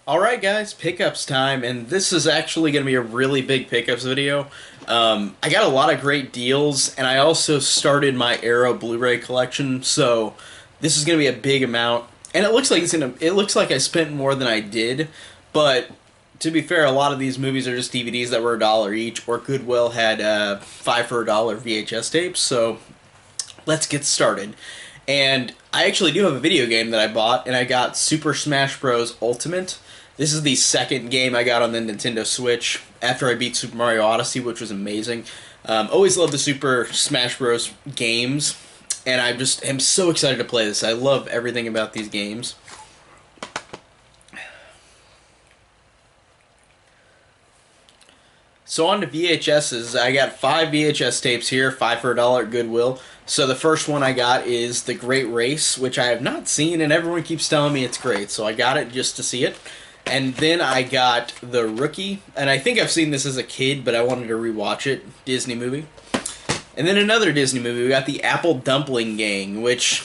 Alright guys, pickups time, and this is actually going to be a really big pickups video. I got a lot of great deals, and I also started my Arrow Blu-ray collection, so this is going to be a big amount. And it looks like I spent more than I did, but to be fair, a lot of these movies are just DVDs that were $1 each, or Goodwill had 5 for $1 VHS tapes, so let's get started. And I actually do have a video game that I bought, and I got Super Smash Bros. Ultimate. This is the second game I got on the Nintendo Switch after I beat Super Mario Odyssey, which was amazing. Always loved the Super Smash Bros. Games, and I just am so excited to play this. I love everything about these games. So on to VHSs, I got 5 VHS tapes here, 5 for $1 at Goodwill. So the first one I got is The Great Race, which I have not seen, and everyone keeps telling me it's great, so I got it just to see it. And then I got The Rookie, and I think I've seen this as a kid, but I wanted to rewatch it, Disney movie. And then another Disney movie, we got The Apple Dumpling Gang, which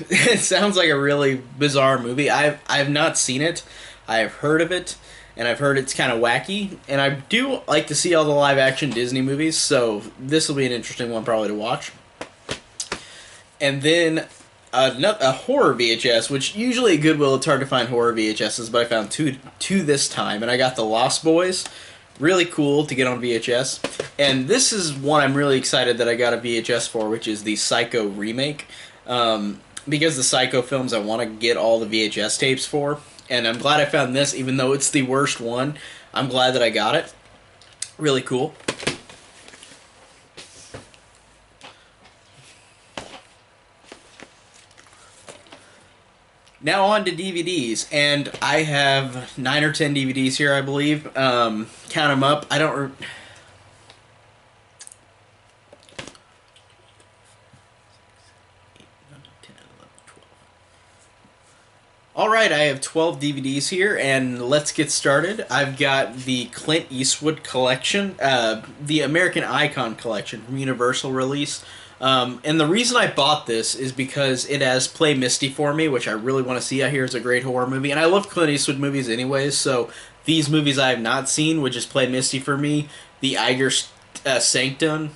it sounds like a really bizarre movie. I've not seen it, I have heard of it, and I've heard it's kind of wacky, and I do like to see all the live-action Disney movies, so this will be an interesting one probably to watch. And then a horror VHS, which usually at Goodwill it's hard to find horror VHSs, but I found two this time, and I got The Lost Boys. Really cool to get on VHS. And this is one I'm really excited that I got a VHS for, which is the Psycho remake. Because the Psycho films I want to get all the VHS tapes for, and I'm glad I found this, even though it's the worst one. I'm glad that I got it. Really cool. Now on to DVDs, and I have 9 or 10 DVDs here, I believe. Count them up. I don't. Alright, I have 12 DVDs here, and let's get started. I've got the Clint Eastwood collection, the American Icon collection from Universal release. And the reason I bought this is because it has Play Misty for me, which I really want to see. I hear it's a great horror movie, and I love Clint Eastwood movies anyways, so these movies I have not seen would just Play Misty for me. The Eiger Sanction,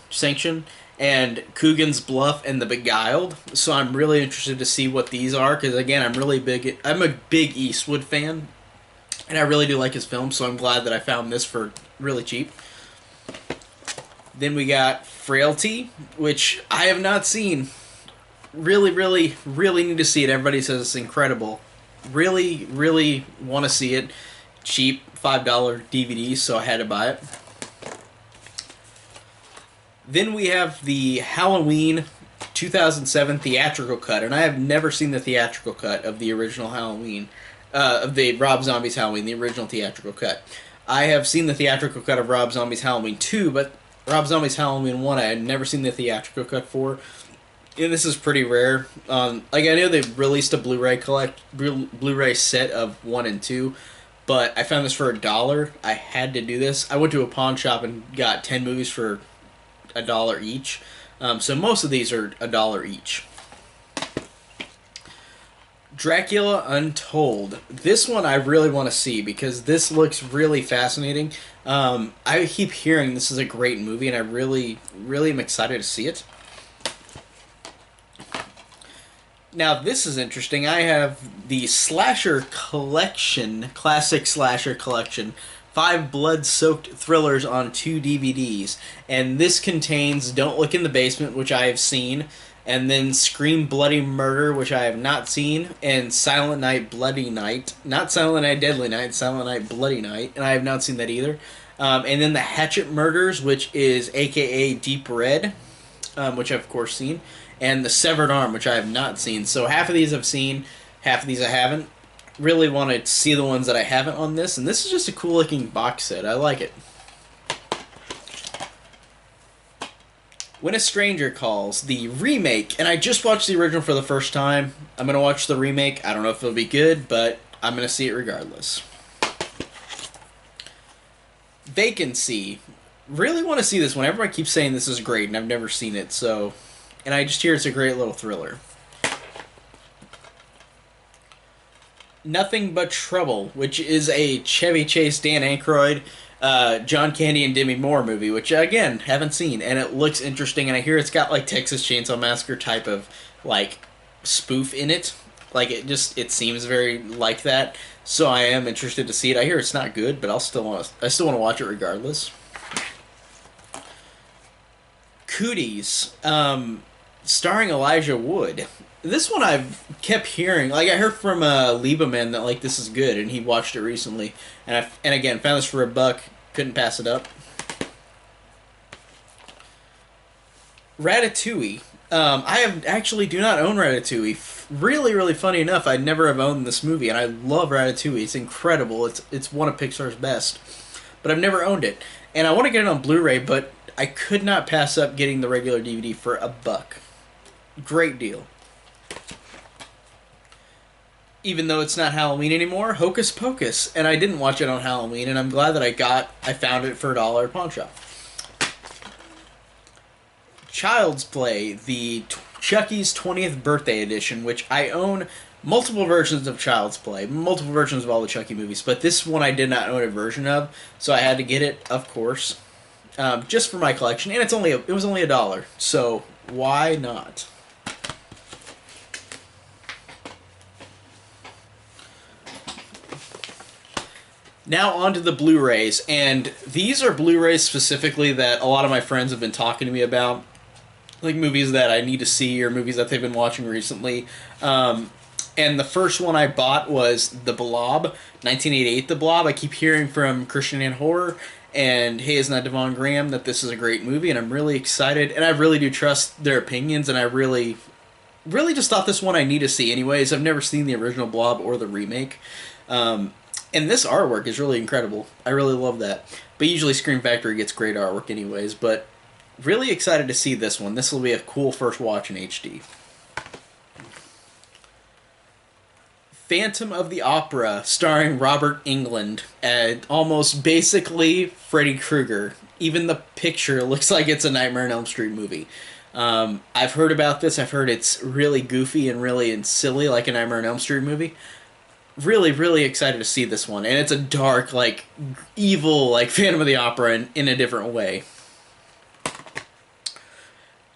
and Coogan's Bluff and The Beguiled. So I'm really interested to see what these are, because again, I'm a big Eastwood fan, and I really do like his films, so I'm glad that I found this for really cheap. Then we got Frailty, which I have not seen. Really, really, really need to see it. Everybody says it's incredible. Really, really want to see it. Cheap, $5 DVD, so I had to buy it. Then we have the Halloween 2007 theatrical cut, and I have never seen the theatrical cut of the original Halloween, of the Rob Zombie's Halloween, the original theatrical cut. I have seen the theatrical cut of Rob Zombie's Halloween 2, but Rob Zombie's Halloween 1 I had never seen the theatrical cut for, and this is pretty rare. Like, I know they released a Blu-ray set of 1 and 2, but I found this for $1. I had to do this. I went to a pawn shop and got 10 movies for $1 each. So most of these are $1 each. Dracula Untold. This one I really want to see because this looks really fascinating. I keep hearing this is a great movie, and I really, really am excited to see it. Now this is interesting. I have the Slasher Collection, Classic Slasher Collection. 5 blood-soaked thrillers on 2 DVDs. And this contains Don't Look in the Basement, which I have seen, and then Scream Bloody Murder, which I have not seen, and Silent Night Bloody Night. Not Silent Night Deadly Night, Silent Night Bloody Night, and I have not seen that either. And then The Hatchet Murders, which is aka Deep Red, which I've of course seen, and The Severed Arm, which I have not seen. So half of these I've seen, half of these I haven't. Really want to see the ones that I haven't on this, and this is just a cool looking box set. I like it. When a Stranger Calls, the remake, and I just watched the original for the first time. I'm going to watch the remake. I don't know if it'll be good, but I'm going to see it regardless. Vacancy. Really want to see this one. Everyone keeps saying this is great, and I've never seen it, so... And I just hear it's a great little thriller. Nothing But Trouble, which is a Chevy Chase, Dan Aykroyd, John Candy, and Demi Moore movie, which again haven't seen, and it looks interesting. And I hear it's got like Texas Chainsaw Massacre type of like spoof in it. Like it seems very like that. So I am interested to see it. I hear it's not good, but I still want to watch it regardless. Cooties, starring Elijah Wood. This one I've kept hearing. Like I heard from Lieberman that like this is good, and he watched it recently. And again found this for $1. Couldn't pass it up. Ratatouille. I have actually do not own Ratatouille. Really, really funny enough, I never have owned this movie, and I love Ratatouille. It's incredible. It's one of Pixar's best, but I've never owned it, and I want to get it on Blu-ray, but I could not pass up getting the regular DVD for $1. Great deal. Even though it's not Halloween anymore, Hocus Pocus, and I didn't watch it on Halloween, and I'm glad that I found it for $1 at pawn shop. Child's Play, the Chucky's 20th birthday edition, which I own multiple versions of Child's Play, multiple versions of all the Chucky movies, but this one I did not own a version of, so I had to get it, of course, just for my collection, and it was only $1, so why not? Now on to the Blu-rays, and these are Blu-rays specifically that a lot of my friends have been talking to me about, like movies that I need to see or movies that they've been watching recently. And the first one I bought was The Blob, 1988 The Blob. I keep hearing from Christian and Horror and Hey Is Not Devon Graham that this is a great movie, and I'm really excited, and I really do trust their opinions, and I really just thought this one I need to see anyways. I've never seen the original Blob or the remake. And this artwork is really incredible. I really love that. But usually Scream Factory gets great artwork anyways. But really excited to see this one. This will be a cool first watch in HD. Phantom of the Opera, starring Robert Englund, and almost basically Freddy Krueger. Even the picture looks like it's a Nightmare on Elm Street movie. I've heard about this. I've heard it's really goofy and really silly, like a Nightmare on Elm Street movie. Really, really excited to see this one. And it's a dark, like, evil, like, Phantom of the Opera in a different way.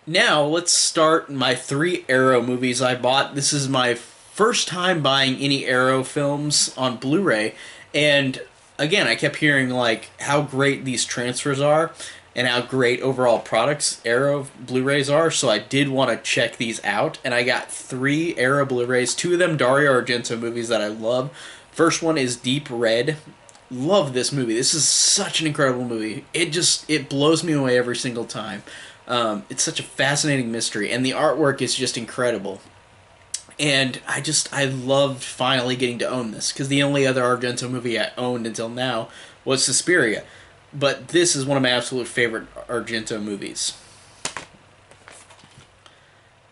Now, let's start my 3 Arrow movies I bought. This is my first time buying any Arrow films on Blu-ray. And, again, I kept hearing, like, how great these transfers are and how great overall products Arrow Blu-rays are, so I did want to check these out, and I got 3 Arrow Blu-rays, 2 of them Dario Argento movies that I love. First one is Deep Red. Love this movie. This is such an incredible movie. It blows me away every single time. It's such a fascinating mystery, and the artwork is just incredible. And I loved finally getting to own this, because the only other Argento movie I owned until now was Suspiria. But this is one of my absolute favorite Argento movies.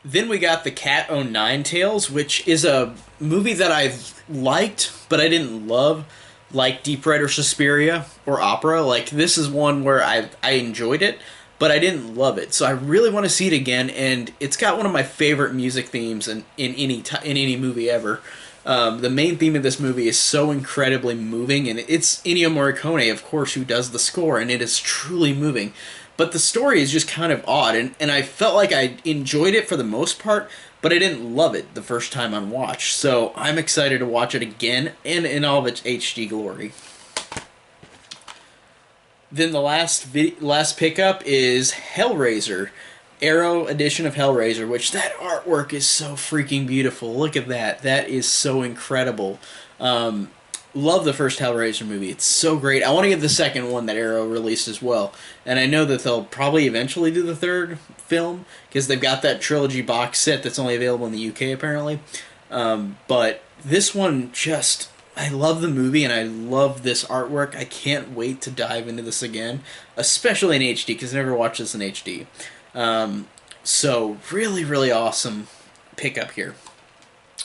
Then we got The Cat O' Nine Tails, which is a movie that I've liked, but I didn't love, like Deep Red or Suspiria or Opera. Like, this is one where I enjoyed it, but I didn't love it. So I really want to see it again, and it's got one of my favorite music themes in any movie ever. The main theme of this movie is so incredibly moving, and it's Ennio Morricone, of course, who does the score, and it is truly moving. But the story is just kind of odd, and I felt like I enjoyed it for the most part, but I didn't love it the first time on watch. So I'm excited to watch it again, and in all of its HD glory. Then the last pickup is Hellraiser. Arrow edition of Hellraiser, which that artwork is so freaking beautiful. Look at that. That is so incredible. Love the first Hellraiser movie. It's so great. I want to get the second one that Arrow released as well. And I know that they'll probably eventually do the third film, because they've got that trilogy box set that's only available in the UK apparently. But this one just... I love the movie and I love this artwork. I can't wait to dive into this again, especially in HD, because I never watched this in HD. So really, really awesome pickup here.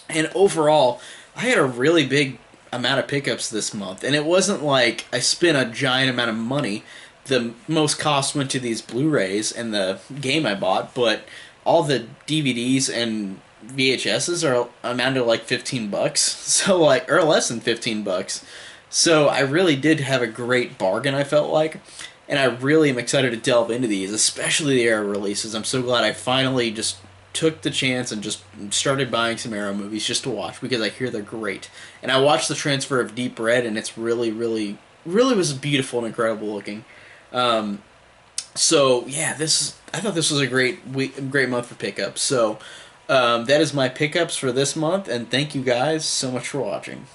And overall, I had a really big amount of pickups this month, and it wasn't like I spent a giant amount of money. The most cost went to these Blu-rays and the game I bought, but all the DVDs and VHSs are amount to like 15 bucks. So like, or less than 15 bucks. So I really did have a great bargain, I felt like. And I really am excited to delve into these, especially the Arrow releases. I'm so glad I finally just took the chance and just started buying some Arrow movies just to watch because I hear they're great. And I watched the transfer of Deep Red, and it's really, really, really was beautiful and incredible looking. So yeah, this I thought this was a great week, great month for pickups. So that is my pickups for this month, and thank you guys so much for watching.